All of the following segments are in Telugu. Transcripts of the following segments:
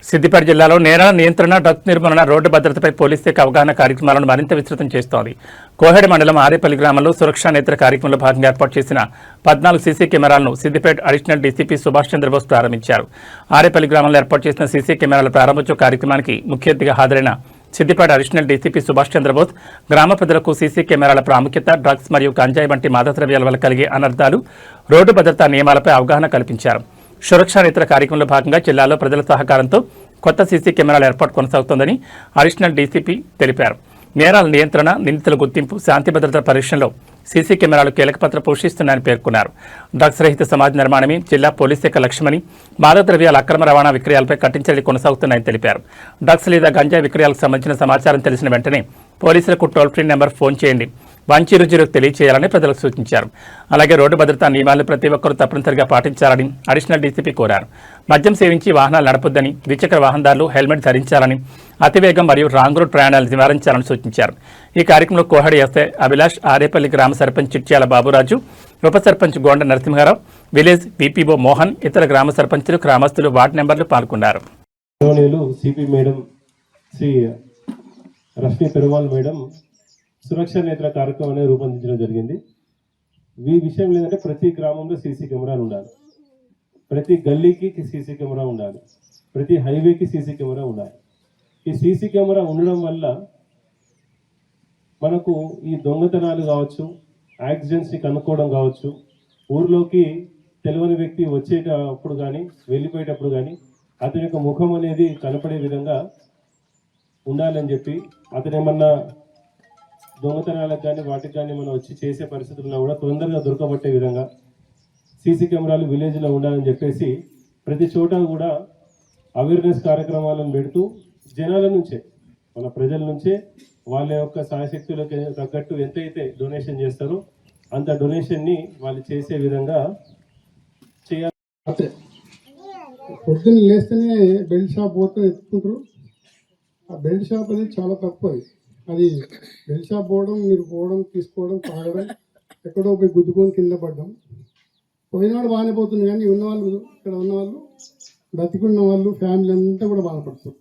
సిద్దిపేట జిల్లాలో నేరాల నియంత్రణ, డ్రగ్స్ నిర్మూలన, రోడ్డు భద్రతపై పోలీస్ శాఖ అవగాహన కార్యక్రమాలను మరింత విస్తృతం చేస్తోంది. కోహెడ మండలం ఆరేపల్లి గ్రామంలో సురక్షా నేత్ర కార్యక్రమంలో భాగంగా ఏర్పాటు చేసిన 14 సీసీ కెమెరాలను సిద్దిపేట అడిషనల్ డీసీపీ సుభాష్ చంద్రబోస్ ప్రారంభించారు. ఆరేపల్లి గ్రామంలో ఏర్పాటు చేసిన సీసీ కెమెరాల ప్రారంభోత్సవ కార్యక్రమానికి ముఖ్య అతిథిగా హాజరైన సిద్దిపేట అడిషనల్ డీసీపీ సుభాష్ చంద్రబోస్ గ్రామ ప్రజలకు సీసీ కెమెరాల ప్రాముఖ్యత, డ్రగ్స్ మరియు గంజాయి వంటి మాదకద్రవ్యాల వల్ల కలిగే అనర్థాలు, రోడ్డు భద్రతా నియమాలపై అవగాహన కల్పించారు. సురక్షా నేత్ర కార్యక్రమంలో భాగంగా జిల్లాలో ప్రజల సహకారంతో కొత్త సీసీ కెమెరాల ఏర్పాటు కొనసాగుతోందని అడిషనల్ డీసీపీ తెలిపారు. నేరాల నియంత్రణ, నిందితుల గుర్తింపు, శాంతి భద్రతల పరిరక్షణలో సీసీ కెమెరాలు కీలక పాత్ర పోషిస్తున్నాయని పేర్కొన్నారు. డ్రగ్స్ రహిత సమాజ నిర్మాణమే జిల్లా పోలీస్ శాఖ లక్ష్యమని, మాదక ద్రవ్యాల అక్రమ రవాణా విక్రయాలపై కఠిన చర్యలు కొనసాగుతున్నాయని తెలిపారు. డ్రగ్స్ లేదా గంజాయి విక్రయాలకు సంబంధించిన సమాచారం తెలిసిన వెంటనే పోలీసులకు టోల్ ఫ్రీ నెంబర్ ఫోన్ చేయండి, 100 తెలియజేయాలని ప్రజలకు సూచించారు. అలాగే రోడ్డు భద్రతా నియమాలను ప్రతి ఒక్కరూ తప్పనిసరిగా పాటించాలని అడిషనల్ డీసీపీ కోరారు. మద్యం సేవించి వాహనాలు నడపొద్దని, ద్విచక్ర వాహనదారులు హెల్మెట్ ధరించాలని, అతివేగం మరియు రాంగ్ రూట్ ప్రయాణాలు నివారించాలని సూచించారు. ఈ కార్యక్రమంలో కోహెడ ఎస్ఐ అభిలాష్, ఆరేపల్లి గ్రామ సర్పంచ్ చిట్యాల బాబురాజు, ఉప సర్పంచ్ గోండ నరసింహారావు, విలేజ్ విపిఓ మోహన్, ఇతర గ్రామ సర్పంచులు, గ్రామస్తులు, వార్డు మెంబర్లు పాల్గొన్నారు. సురక్షా నేత్ర కార్యక్రమం అనేది రూపొందించడం జరిగింది. ఈ విషయం లేదంటే ప్రతి గ్రామంలో సీసీ కెమెరాలు ఉండాలి, ప్రతి గల్లీకి సీసీ కెమెరా ఉండాలి, ప్రతి హైవేకి సీసీ కెమెరా ఉండాలి. ఈ సీసీ కెమెరా ఉండడం వల్ల మనకు ఈ దొంగతనాలు కావచ్చు, యాక్సిడెంట్స్ని కనుక్కోవడం కావచ్చు, ఊర్లోకి తెలియని వ్యక్తి వచ్చేటప్పుడు కానీ వెళ్ళిపోయేటప్పుడు కానీ అతని యొక్క ముఖం అనేది కనపడే విధంగా ఉండాలని చెప్పి, అతను ఏమన్నా దొంగతనాలకు కానీ వాటికి కానీ మనం వచ్చి చేసే పరిస్థితుల్లో కూడా తొందరగా దొరకబట్టే విధంగా సీసీ కెమెరాలు విలేజ్లో ఉండాలని చెప్పేసి ప్రతి చోట కూడా అవేర్నెస్ కార్యక్రమాలను పెడుతూ జనాల నుంచే, మన ప్రజల నుంచే వాళ్ళ యొక్క సాయశక్తులకు తగ్గట్టు ఎంతైతే డొనేషన్ చేస్తారో అంత డొనేషన్ని వాళ్ళు చేసే విధంగా చేయాలి. పొద్దున్న లేస్తేనే బెల్ట్ షాప్ పోతే ఎత్తుకుంటారు. ఆ బెల్ట్ షాప్ అనేది చాలా తప్పు. అది బెల్ట్ షాప్ పోవడం, మీరు పోవడం, తీసుకోవడం, తాగడం, ఎక్కడో పోయి గుద్దుకొని కింద పడ్డం. పోయినాడు బాగానే పోతుంది, కానీ ఉన్నవాళ్ళు, ఇక్కడ ఉన్నవాళ్ళు, బతికున్న వాళ్ళు, ఫ్యామిలీ అంతా కూడా బాధపడుతుంది.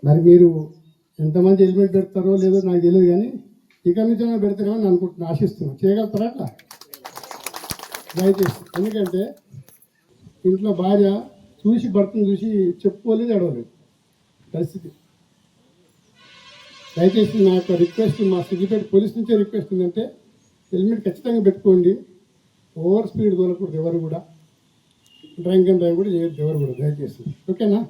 మరి మీరు ఎంతమంది హెల్మెట్ పెడతారో లేదో నాకు తెలియదు, కానీ ఇక నుంచి పెడతారేమో అనుకుంటున్నా, ఆశిస్తున్నాను. చేయగలుగుతారా అట్లా? దయచేసి. ఎందుకంటే ఇంట్లో భార్య చూసి, భర్తను చూసి చెప్పుకోలేదు, ఎడవలేదు పరిస్థితి. దయచేసి నా యొక్క రిక్వెస్ట్, మా సిద్దిపేట పోలీస్ నుంచే రిక్వెస్ట్ ఏంటంటే హెల్మెట్ ఖచ్చితంగా పెట్టుకోండి. ఓవర్ స్పీడ్ తోలకూడదు ఎవరు కూడా, డ్రింక్ అండ్ డ్రైవ్ కూడా చేయొద్దు ఎవరు కూడా, దయచేసి. ఓకేనా?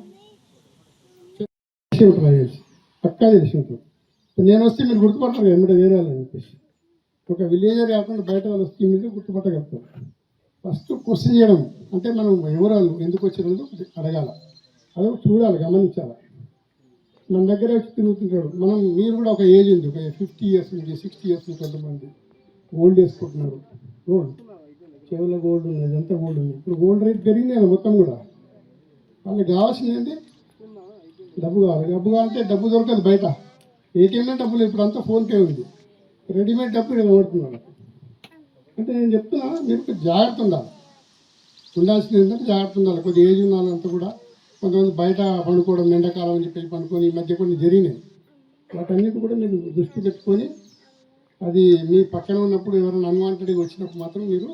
తెలిసి ఉంటుంది, దయచేసి పక్కా తెలిసి ఉంటుంది. నేను వస్తే మీరు గుర్తుపడతారు ఎమ్మడే వేరే వాళ్ళని చెప్పేసి. ఒక విలేజర్ కాకుండా బయట వాళ్ళు వస్తే మీరు గుర్తుపట్టగలుగుతారు. ఫస్ట్ క్వశ్చన్ చేయడం అంటే మనం ఎవరాలు ఎందుకు వచ్చినందుకు అడగాల, అదో చూడాలి, గమనించాలి. మన దగ్గర వచ్చి తిరుగుతుంటాడు. మీరు కూడా ఒక ఏజ్ ఉంది, ఒక 50 years ఉంది, 60 years ఉంది. కొంతమంది గోల్డ్ వేసుకుంటున్నారు. గోల్డ్ చెవుల గోల్డ్ ఉంది, అదంతా గోల్డ్ ఉంది. ఇప్పుడు గోల్డ్ రేట్ పెరిగింది కదా మొత్తం కూడా. వాళ్ళకి కావాల్సింది ఏంటి? డబ్బు కావాలి. డబ్బు కావాలంటే డబ్బు దొరకదు బయట. ఏటీఎంలో డబ్బులు ఇప్పుడు అంతా ఫోన్పే ఉంది, రెడీమేడ్ డబ్బు ఇక్కడ పడుతున్నారు. అంటే నేను చెప్తున్నా, మీరు జాగ్రత్త ఉండాలి. ఉండాల్సింది ఏంటంటే జాగ్రత్త ఉండాలి. కొద్ది ఏజ్ ఉన్న వాళ్ళంతా కూడా, కొంతమంది బయట పండుకోవడం, ఎండాకాలం అని చెప్పి పండుకొని ఈ మధ్య కొన్ని జరిగినాయి. వాటన్నిటి కూడా మీరు దృష్టి పెట్టుకొని, అది మీ పక్కన ఉన్నప్పుడు ఎవరైనా అన్వాంటెడ్గా వచ్చినప్పుడు మాత్రం మీరు